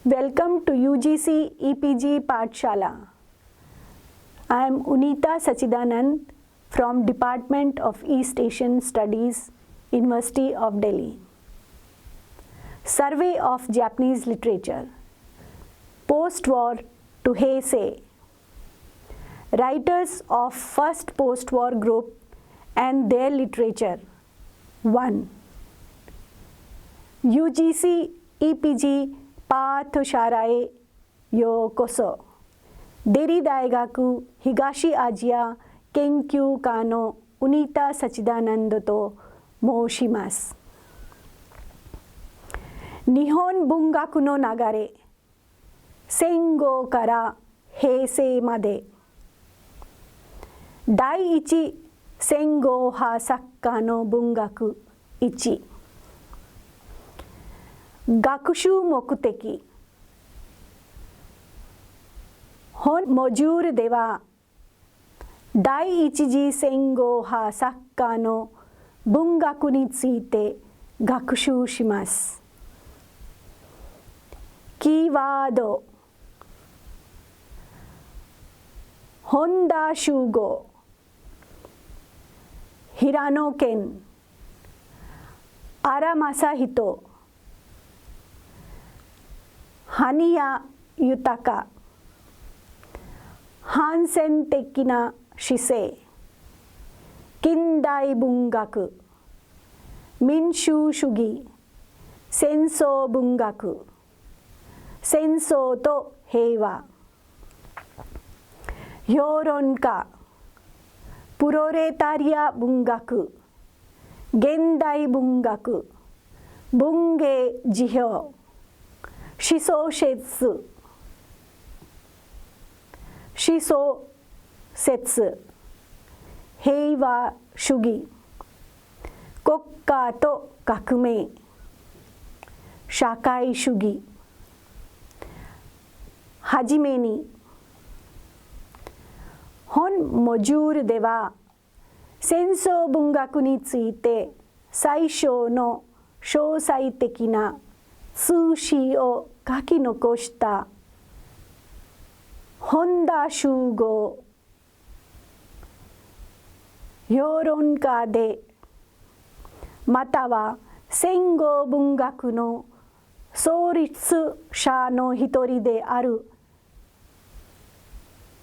Welcome to UGC EPG Pathshala. I am Unita Sachidanand from Department of East Asian Studies, University of Delhi. Survey of Japanese Literature. Post-war to Heisei. Writers of first post-war group and their literature. 1. UGC EPG パートシャラへようこそ。デリ大学東アジア研究科のウニタ・サチダナンドと申します。日本文学の流れ、戦後から平成まで。第一戦後派作家の文学1。学習目的。本モジュールでは第一次戦後派作家の文学について学習します。キーワード。本田修吾、平野健、荒正人、埴谷豊、反戦的な姿勢、近代文学、民主主義、戦争文学、戦争と平和、評論家、プロレタリア文学、現代文学、文芸辞表、思想説、思想説、平和主義、国家と革命、社会主義。はじめに、本モジュールでは戦争文学について最小の詳細的な通史を書き残した本田修吾評論家で、または戦後文学の創立者の一人である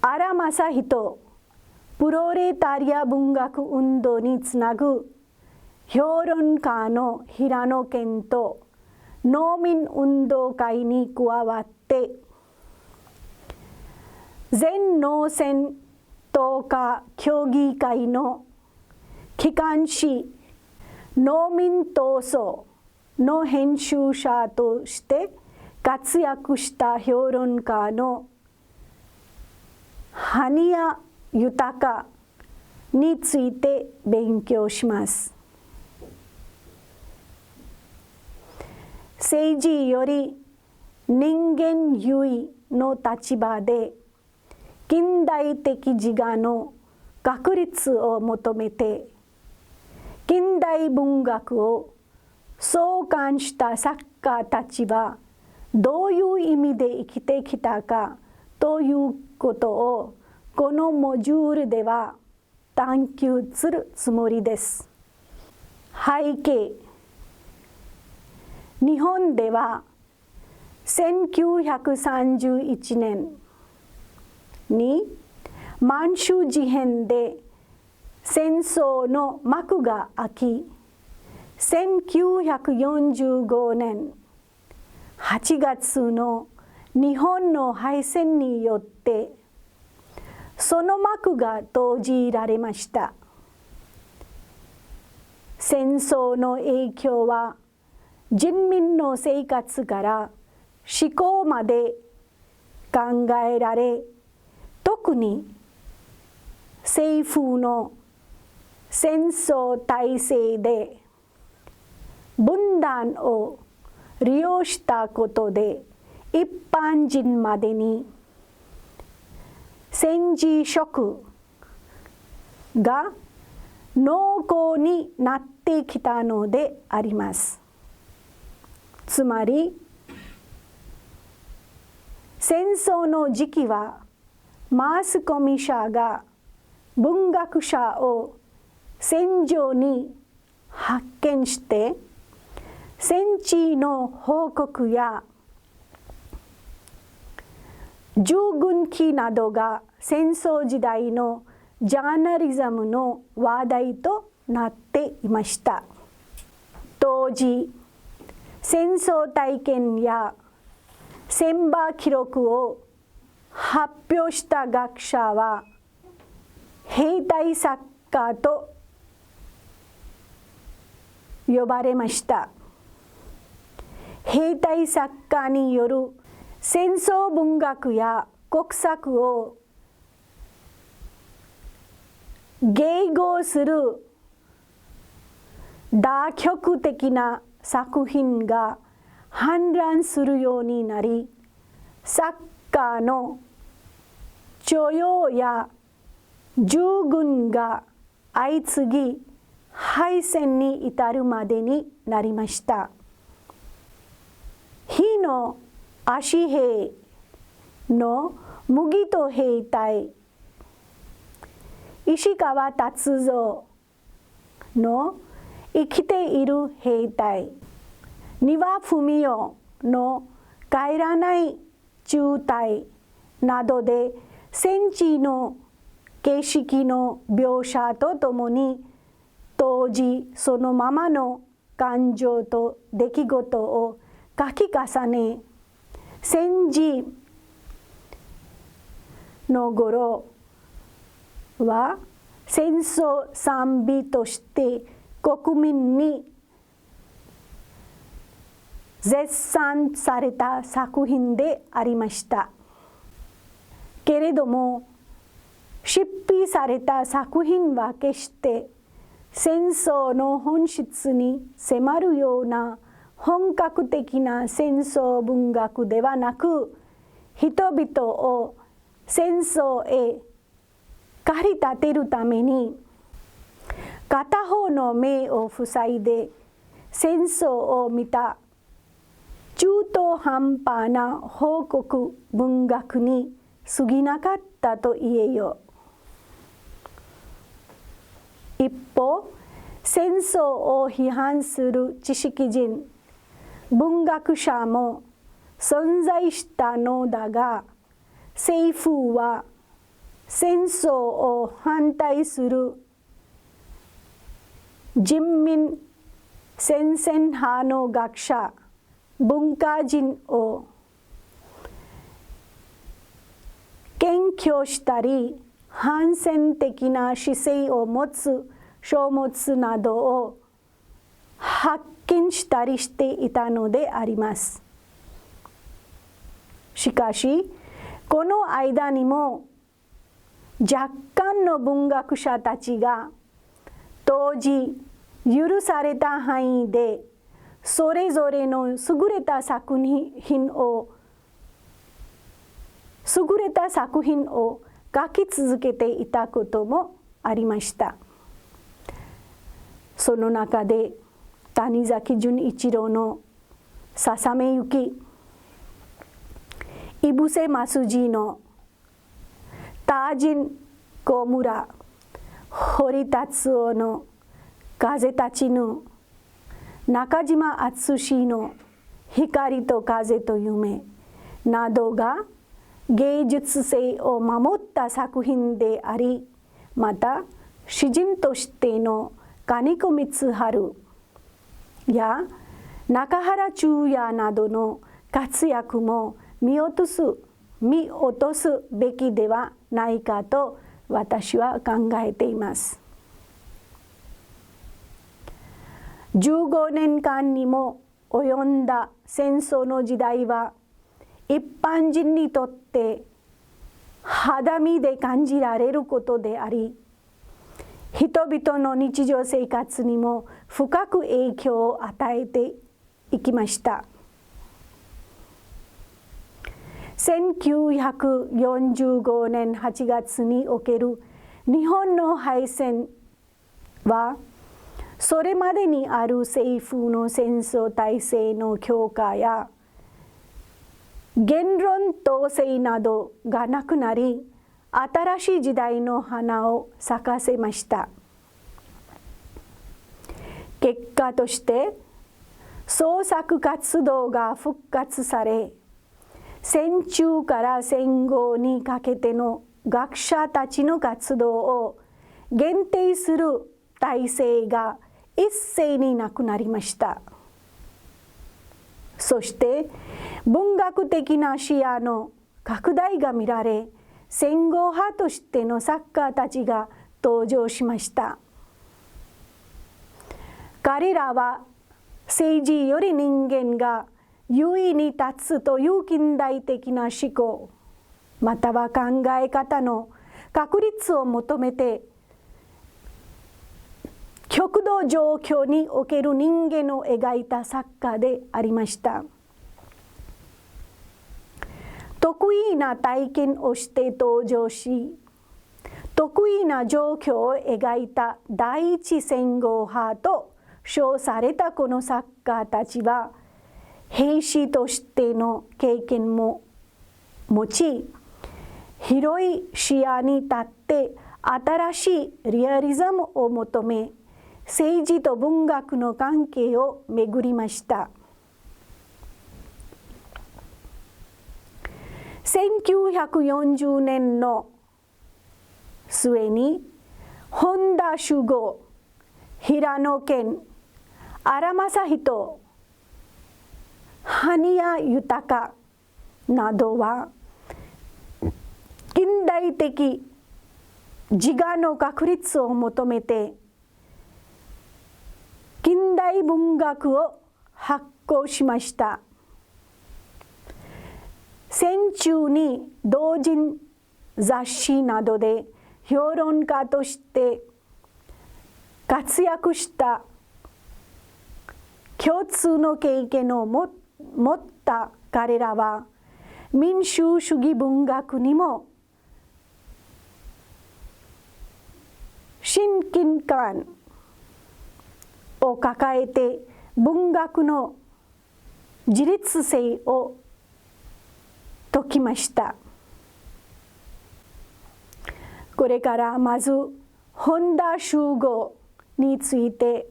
荒正人プロレタリア文学運動につなぐ評論家の平野健と農民運動会に加わって全農戦闘家協議会の機関紙農民闘争の編集者として活躍した評論家の埴谷豊について勉強します。政治より人間優位の立場で近代的自我の確立を求めて近代文学を創刊した作家たちはどういう意味で生きてきたかということをこのモジュールでは探求するつもりです。背景。日本では1931年に満州事変で戦争の幕が開き、1945年8月の日本の敗戦によってその幕が閉じられました。戦争の影響は人民の生活から思考まで考えられ、特に政府の戦争体制で分断を利用したことで一般人までに戦時ショックが濃厚になってきたのであります。つまり戦争の時期はマスコミ社が文学者を戦場に派遣して戦地の報告や従軍記などが戦争時代のジャーナリズムの話題となっていました。当時、戦争体験や戦場記録を発表した学者は兵隊作家と呼ばれました。兵隊作家による戦争文学や国策を迎合する打曲的な作品が氾濫するようになり、サッカーの徴用や従軍が相次ぎ敗戦に至るまでになりました。火の足兵の麦と兵隊、石川達三の生きている兵隊、丹羽文雄の帰らない中隊などで戦地の景色の描写とともに当時そのままの感情と出来事を書き重ね、戦時の頃は戦争賛美として国民に絶賛された作品でありました。けれども執筆された作品は決して戦争の本質に迫るような本格的な戦争文学ではなく、人々を戦争へ駆り立てるために片方の目を塞いで戦争を見た中途半端な報告文学に過ぎなかったと言えよう。一方、戦争を批判する知識人、文学者も存在したのだが、政府は戦争を反対する人民戦線派の学者、文化人を検挙したり、反戦的な姿勢を持つ書物などを発見したりしていたのであります。しかし、この間にも若干の文学者たちが当時許された範囲でそれぞれの優れた作品を書き続けていたこともありました。その中で谷崎潤一郎のささめゆき、井伏益次のタージン小村、堀達夫の風立ちぬ、中島敦の光と風と夢などが芸術性を守った作品であり、また詩人としての金子光晴や中原中也などの活躍も見落とすべきではないかと私は考えています。15年間にも及んだ戦争の時代は一般人にとって肌身で感じられることであり、人々の日常生活にも深く影響を与えていきました。1945年8月における日本の敗戦は、それまでにある政府の戦争体制の強化や言論統制などがなくなり、新しい時代の花を咲かせました。結果として創作活動が復活され、戦中から戦後にかけての学者たちの活動を限定する体制が一斉になくなりました。そして文学的な視野の拡大が見られ、戦後派としての作家たちが登場しました。彼らは政治より人間が優位に立つという近代的な思考、または考え方の確立を求めて、極度状況における人間を描いた作家でありました。得意な体験をして登場し、得意な状況を描いた第一戦後派と称されたこの作家たちは、兵士としての経験も持ち、広い視野に立って新しいリアリズムを求め、政治と文学の関係を巡りました。1940年の末に本田守護、平野健、荒正人、埴谷豊などは近代的自我の確立を求めて近代文学を発行しました。戦中に同人雑誌などで評論家として活躍した共通の経験を持った彼らは、民主主義文学にも親近感を抱えて文学の自立性を説きました。これからまず本田守護について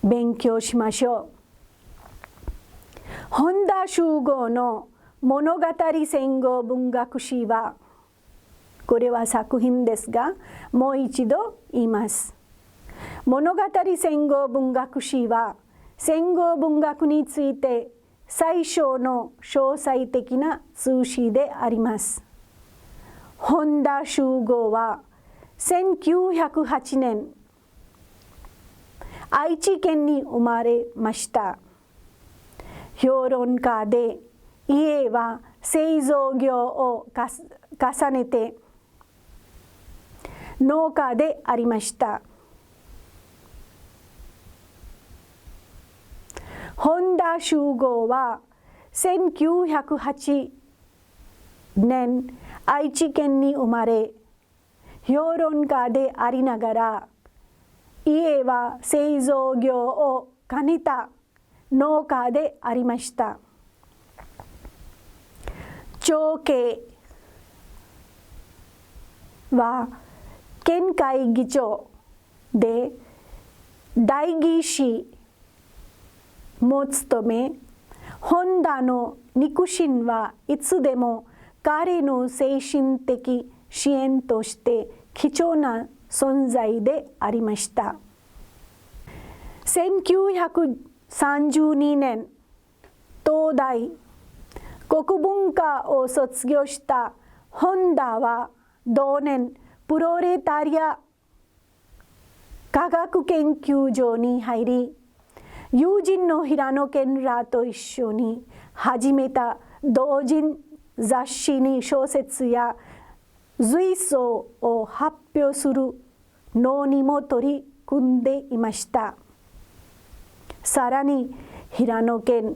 勉強しましょう。本田守護の物語戦後文学史は、これは作品ですが、もう一度言います。物語戦後文学史は、戦後文学について最小の詳細的な通史であります。本田守護は1908年、愛知県に生まれました。評論家で、家は製造業を重ねて農家でありました。本田守護は1908年愛知県に生まれ、評論家でありながら、家は製造業を兼ねた農家でありました。長兄は県会議長で代議士も務め、本田の肉親はいつでも彼の精神的支援として貴重な存在でありました。1932年、東大国文科を卒業した本田は同年プロレタリア科学研究所に入り、友人の平野健らと一緒に始めた同人雑誌に小説や随想を発表するのにも取り組んでいました。さらに平野健、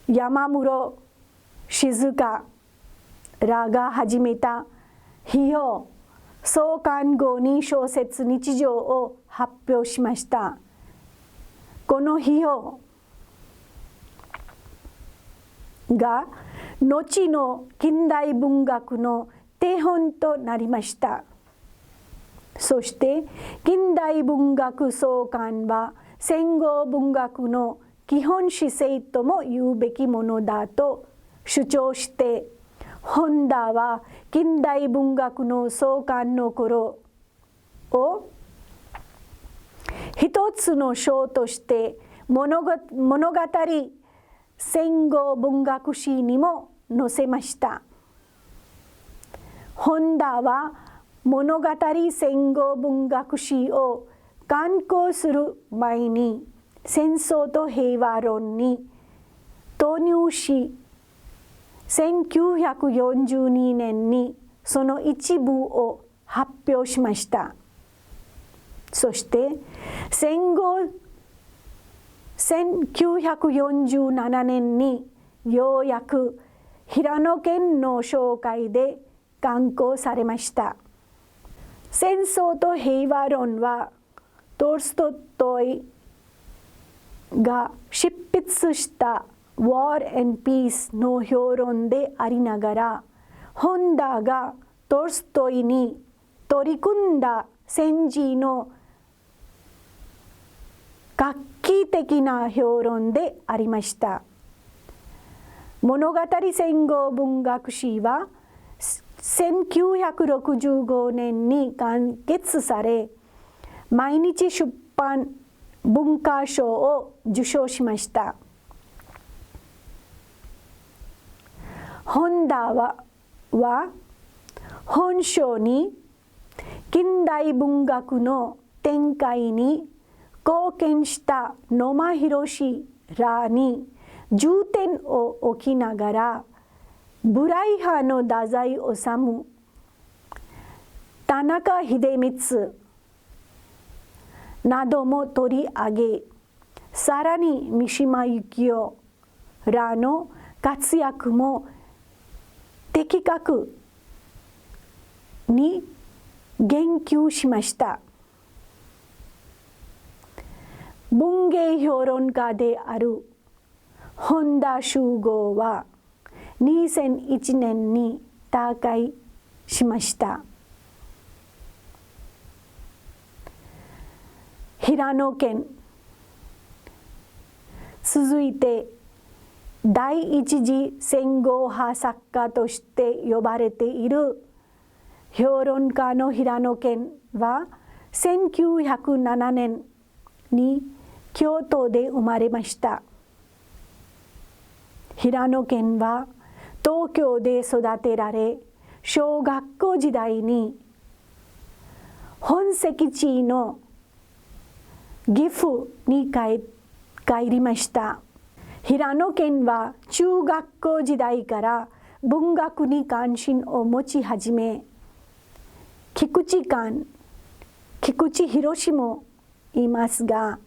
山室静香らが始めた批評創刊後に小説日常を発表しました。この批評が後の近代文学の定本となりました。そして近代文学総観は戦後文学の基本姿勢とも言うべきものだと主張して、本田は近代文学の創刊の頃を一つの章として物語戦後文学史にも載せました。本田は物語戦後文学史を刊行する前に戦争と平和論に投入し、1942年にその一部を発表しました。そして戦後1947年にようやく平野県の紹介で刊行されました。戦争と平和論はトルストイが執筆したWar and Peace の評論でありながら、本田がトルストイに取り組んだ戦時の画期的な評論でありました。物語戦後文学史は1965年に完結され、毎日出版文化賞を受賞しました。本田は本書に近代文学の展開に貢献した野間宏らに重点を置きながら、無頼派の太宰治、田中秀光なども取り上げ、さらに三島由紀夫らの活躍も的確に言及しました。文芸評論家である本田修吾は2001年に他界しました。平野健、続いて第一次戦後派作家として呼ばれている評論家の平野健は1907年に京都で生まれました。平野健は東京で育てられ、小学校時代に本籍地の岐阜に帰りました。平野健は中学校時代から文学に関心を持ち始め、菊池寛もいますが、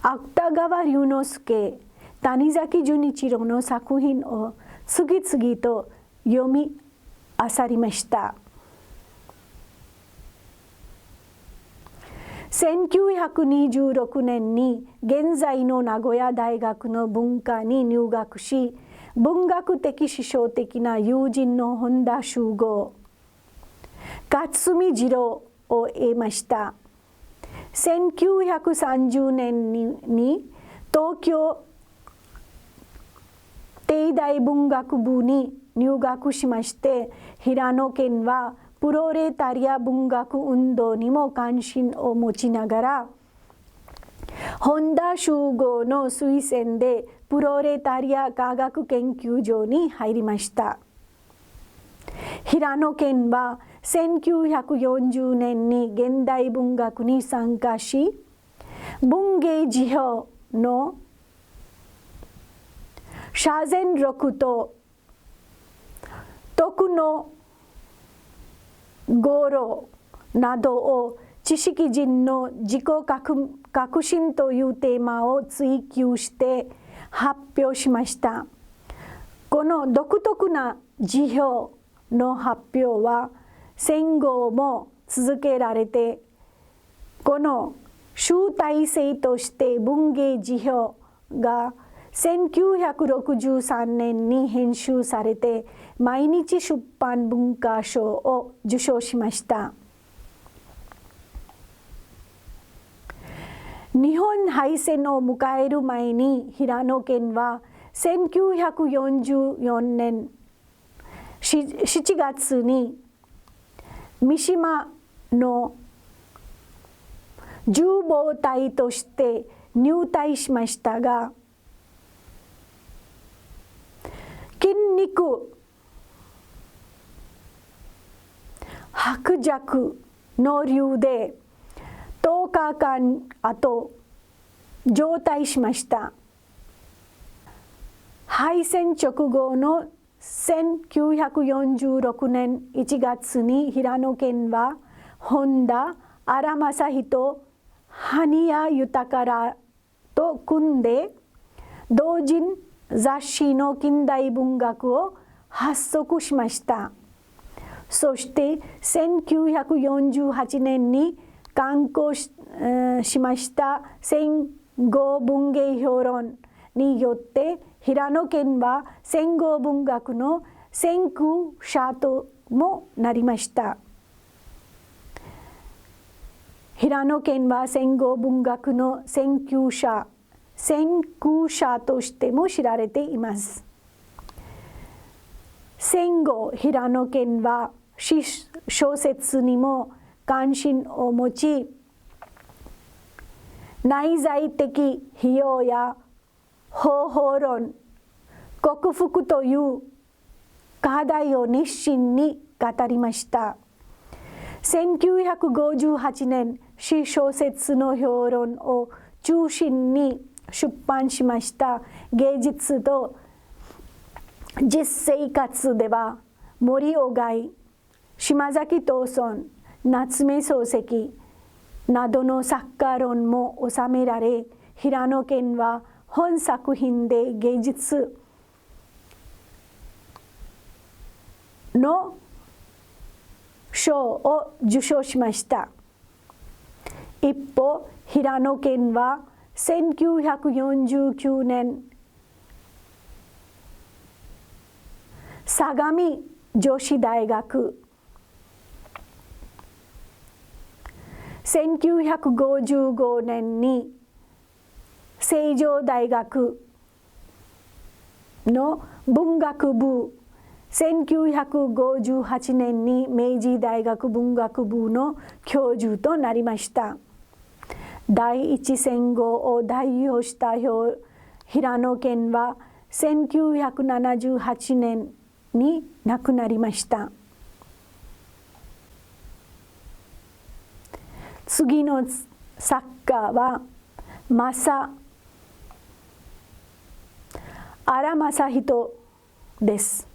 芥川龍之介、谷崎潤一郎の作品を次々と読み漁りました。1926年に現在の名古屋大学の文科に入学し、文学的思想的な友人の本田修吾、勝見二郎を得ました。1930年に東京帝大文学部に入学しまして、平野健はプロレタリア文学運動にも関心を持ちながら、本田修吾の推薦でプロレタリア科学研究所に入りました。平野健は1940年に現代文学に参加し、文芸辞表の写前録と徳の語呂などを知識人の自己革新というテーマを追求して発表しました。この独特な辞表の発表は戦後も続けられて、この集大成として文芸辞表が1963年に編集されて毎日出版文化賞を受賞しました。日本敗戦を迎える前に平野県は1944年7月に三島の重防隊として入隊しましたが、筋肉薄弱の理由で10日間後除隊しました。敗戦直後の1946年1月に平野県は本田荒正人、埴谷豊らと組んで同人雑誌の近代文学を発足しました。そして1948年に刊行 しました戦後文芸評論によって平野県は戦後文学の先駆者ともなりました。平野県は戦後文学の先駆者としても知られています。戦後平野県は詩小説にも関心を持ち、内在的費用や方法論、克服という課題を熱心に語りました。1958年、詩小説の評論を中心に出版しました芸術と実生活では、森鴎外、島崎藤村、夏目漱石などの作家論も収められ、平野県は本作品で芸術の賞を受賞しました。一方、平野県は1949年相模女子大学、1955年に成城大学の文学部、1958年に明治大学文学部の教授となりました。第一戦後を代表した平野県は1978年に亡くなりました。次の作家は荒正人です。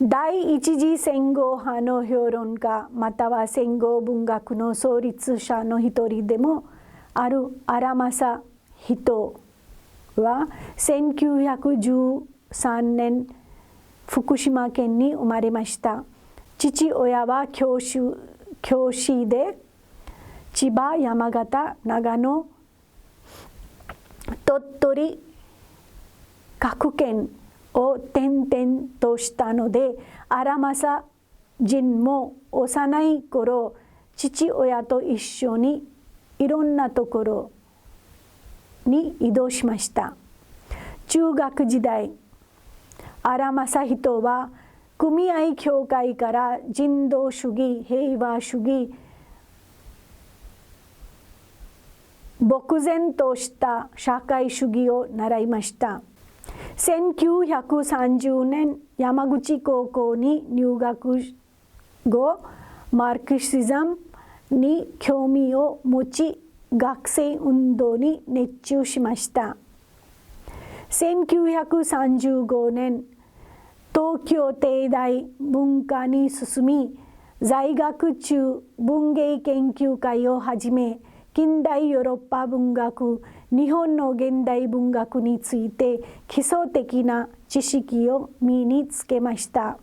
第一次戦後派の評論家または戦後文学の創立者の一人でもある荒正人は1913年福島県に生まれました。父親は教師で千葉、山形、長野、鳥取各県を転々としたので、荒正人も幼い頃父親と一緒にいろんなところに移動しました。中学時代、荒正人は組合協会から人道主義、平和主義、漠然とした社会主義を習いました。1930年、山口高校に入学後、マルクシズムに興味を持ち、学生運動に熱中しました。1935年、東京帝大文科に進み、在学中文芸研究会をはじめ、近代ヨーロッパ文学、日本の現代文学について基礎的な知識を身につけました。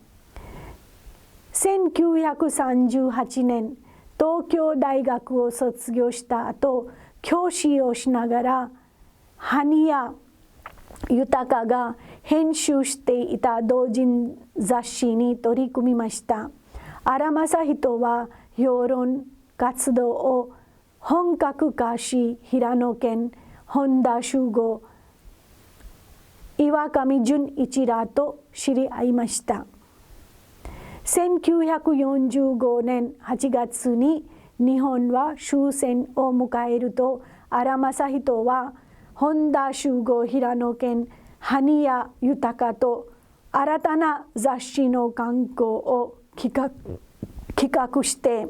1938年、東京大学を卒業した後、教師をしながら羽屋豊が編集していた同人雑誌に取り組みました。荒政人は評論活動を本格化し、平野健、本田修吾、岩上純一らと知り合いました。1945年8月に日本は終戦を迎えると、荒政人は本田修吾、平野健、羽屋豊と新たな雑誌の刊行を企画して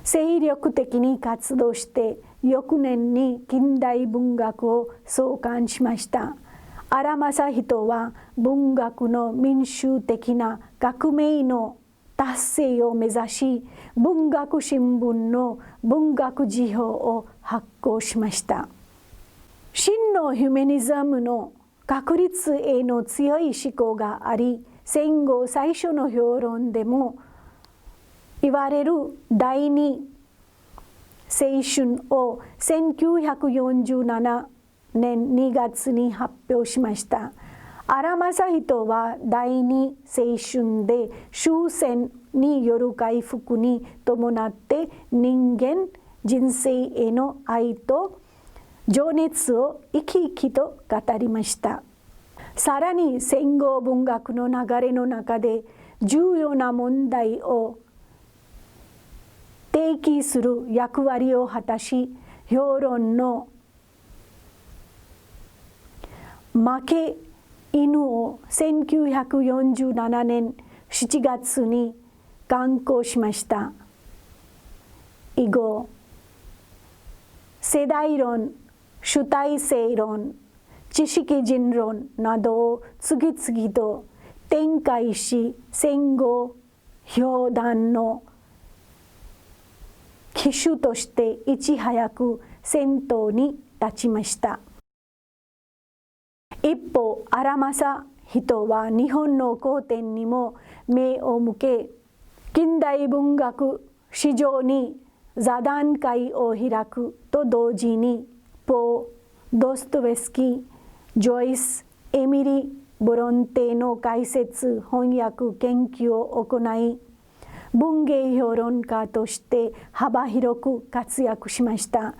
精力的に活動して、翌年に近代文学を創刊しました。荒政人は文学の民衆的な革命の達成を目指し、文学新聞の文学辞表を発行しました。真のヒューマニズムの確立への強い思考があり、戦後最初の評論でも言われる第二青春を1947年2月に発表しました。荒政人は第二青春で終戦による回復に伴って人間人生への愛と情熱を生き生きと語りました。さらに戦後文学の流れの中で重要な問題を提起する役割を果たし、評論の負け犬を1947年7月に刊行しました。以後、世代論、主体性論、知識人論などを次々と展開し、戦後評談の旗手としていち早く先頭に立ちました。一方、荒政人は日本の古典にも目を向け、近代文学史上に座談会を開くと同時に、ポー、ドストエフスキー、ジョイス、エミリー・ブロンテの解説翻訳研究を行い、文芸評論家として幅広く活躍しました。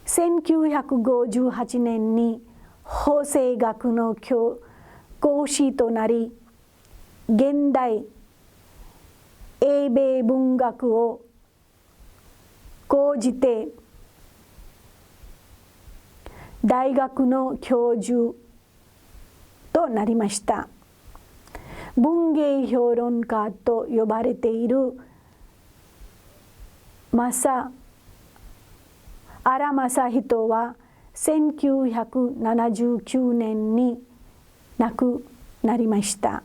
1958年に法政学の講師となり、現代英米文学を講じて大学の教授となりました。文芸評論家と呼ばれている荒政人は1979年に亡くなりました。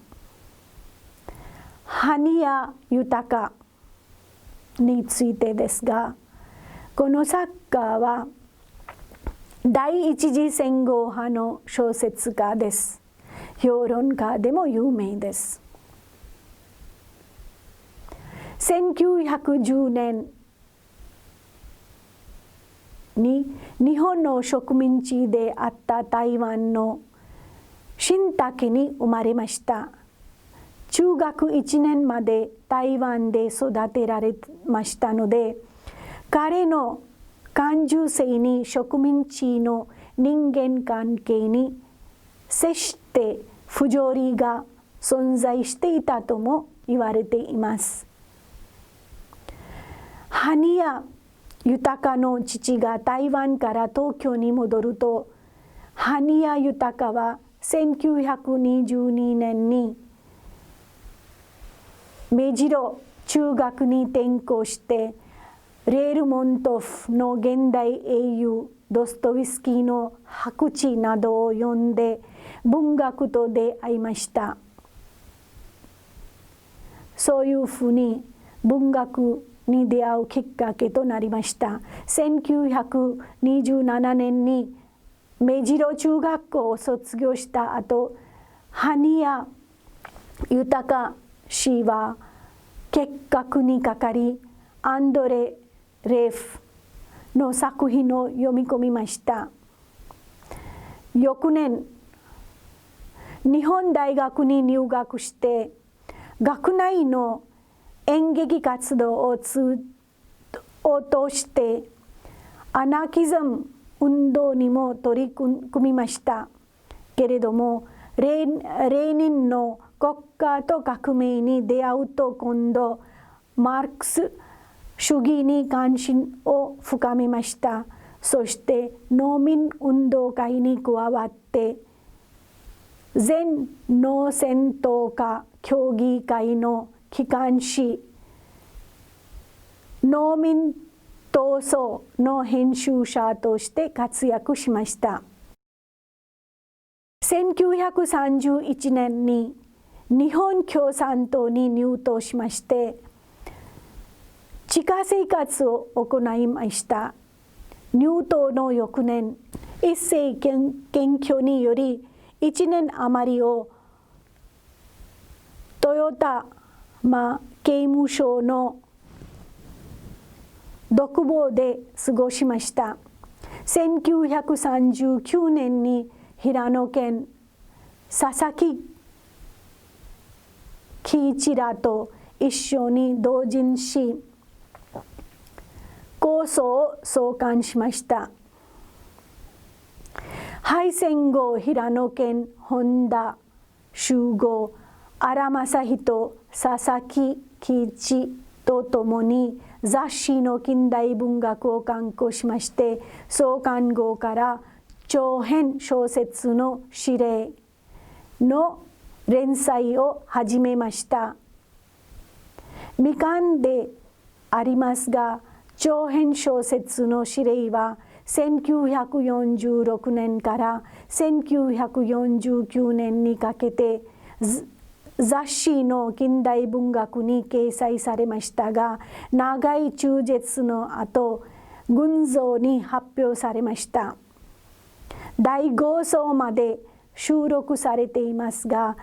羽屋豊についてですが、この作家は第一次戦後派の小説家です。評論家でも有名です。1910年に日本の植民地であった台湾の新竹に生まれました。中学1年まで台湾で育てられましたので、彼の感受性に植民地の人間関係に接して不条理が存在していたとも言われています。羽屋豊の父が台湾から東京に戻ると、羽屋豊は1922年に目白中学に転校して、レールモントフの現代英雄ドストエフスキーの白地などを読んで文学と出会いました。そういうふうに文学に出会うきっかけとなりました。1927年に目白中学校を卒業した後、羽屋豊氏は結核にかかり、アンドレ・レフの作品を読み込みました。翌年、日本大学に入学して、学内の演劇活動を通してアナキズム運動にも取り組みましたけれども、レーニンの国家と革命に出会うと、今度マルクス主義に関心を深めました。そして農民運動会に加わって全農戦闘家協議会の機関紙農民闘争の編集者として活躍しました。1931年に日本共産党に入党しまして、地下生活を行いました。入党の翌年、一斉検挙により1年余りを豊田刑務所の独房で過ごしました。1939年に平野県佐々木喜一らと一緒に同人誌構想を創刊しました。敗戦後、平野県本田修吾、荒正人、佐々木喜一とともに雑誌の近代文学を刊行しまして、創刊後から長編小説の指令の連載を始めました。未完でありますが、長編小説の指令は1946年から1949年にかけて雑誌の近代文学に掲載されましたが、長い中絶の後、群像に発表されました。第5章まで収録されていますが、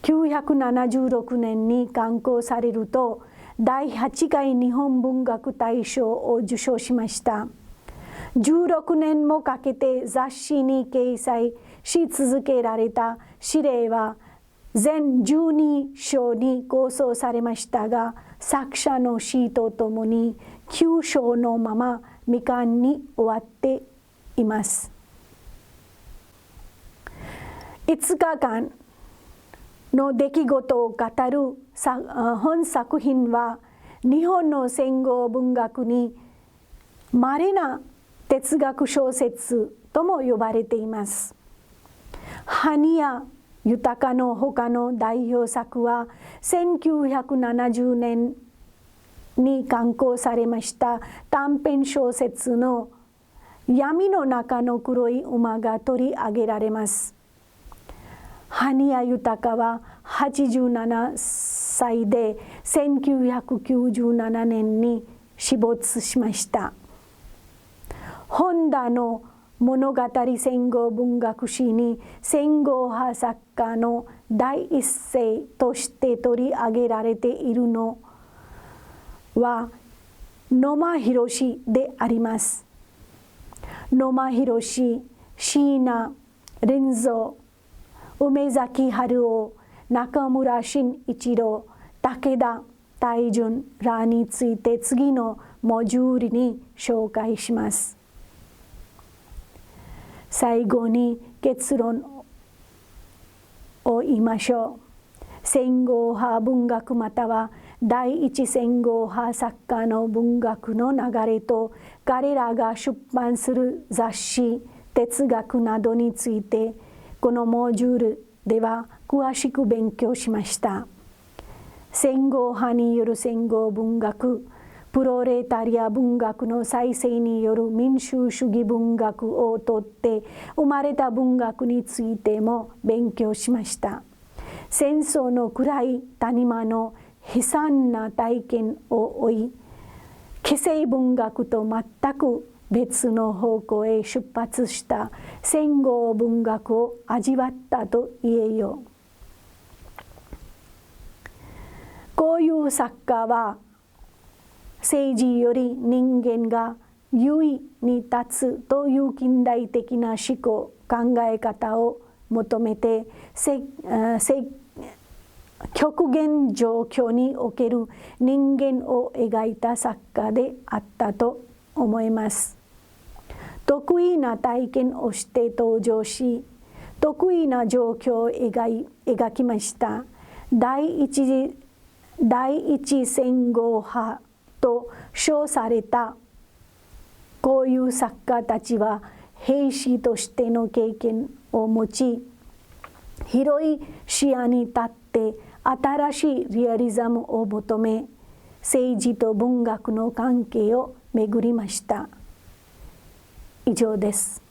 1976年に刊行されると、第8回日本文学大賞を受賞しました。16年もかけて雑誌に掲載し続けられた指令は全12章に構想されましたが、作者の死とともに9章のまま未完に終わっています。5日間の出来事を語る本作品は、日本の戦後文学に稀な哲学小説とも呼ばれています。埴谷豊の他の代表作は1970年に刊行されました短編小説の闇の中の黒い馬が取り上げられます。埴谷豊は87歳で1997年に死没しました。本田の物語戦後文学史に戦後派作家の第一世として取り上げられているのは野間宏であります。野間宏、椎名林蔵、梅崎春夫、中村真一郎、武田大順らについて次のモジュールに紹介します。最後に結論を言いましょう。戦後派文学または第一戦後派作家の文学の流れと彼らが出版する雑誌、哲学などについてこのモジュールでは詳しく勉強しました。戦後派による戦後文学、プロレタリア文学の再生による民主主義文学をとって生まれた文学についても勉強しました。戦争の暗い谷間の悲惨な体験を追い、既成文学と全く別の方向へ出発した戦後文学を味わったと言えよう。こういう作家は政治より人間が優位に立つという近代的な思考考え方を求めて極限状況における人間を描いた作家であったと思います。得意な体験をして登場し、得意な状況を描きました。第一戦後派と称されたこういう作家たちは兵士としての経験を持ち、広い視野に立って新しいリアリズムを求め、政治と文学の関係を巡りました。以上です。